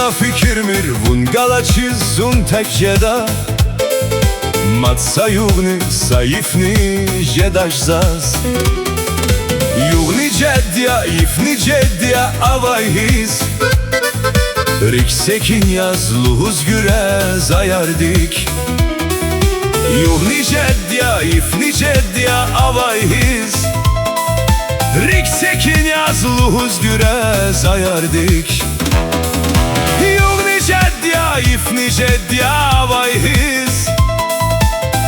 Vuna fikirmir vun galači zun tekjeda Matsa jugni sayifni jedaš zas Jugni jedja ifni jedja avaj his Riksekin yazluhuz güre zayardik Jugni jedja ifni jedja avaj his Riksekin yazluhuz güre zayardik Jugni jedja ifni jedja avaj his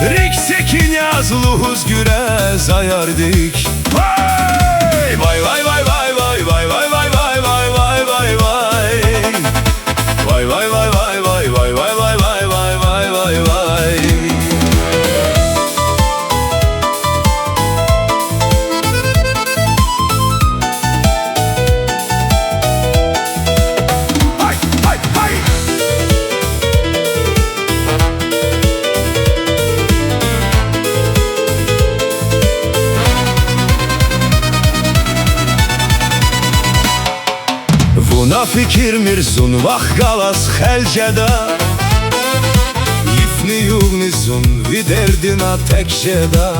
Riksekin yazluhuz güre zayardik Vay vay vay vay vay vay vay vay vay vay vay vay vay Vay vay vay vay vay vay vay vay vay vay vay vay vay Vuna fikirmir zun vah galas helceda Ifni jugni zun viderdina tekjeda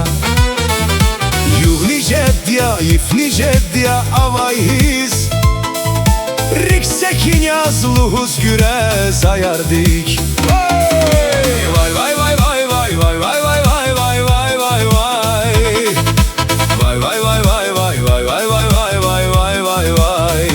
Jugni jedja, ifni jedja avaj his Riksekin yazluhuz güre zayardik Vay vay vay vay vay vay vay vay vay vay vay vay vay Vay vay vay vay vay vay vay vay vay vay vay vay vay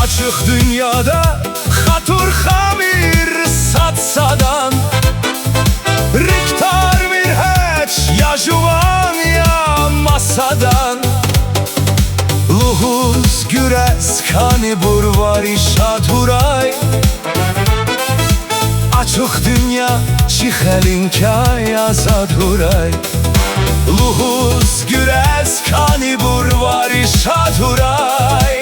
Açık dünyada hatur hamir satsadan Riktar bir heç ya juvan ya masadan Luhuz güres kani burvari şaturay Açık dünya çihelinka yazaduray Luhuz güres kani burvari şaturay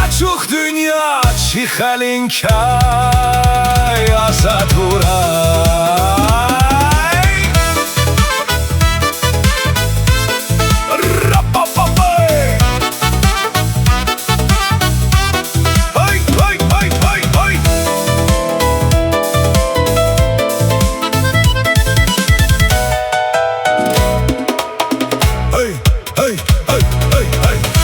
Açık dünya çihelinka yazaduray Hey, hey, hey, hey, hey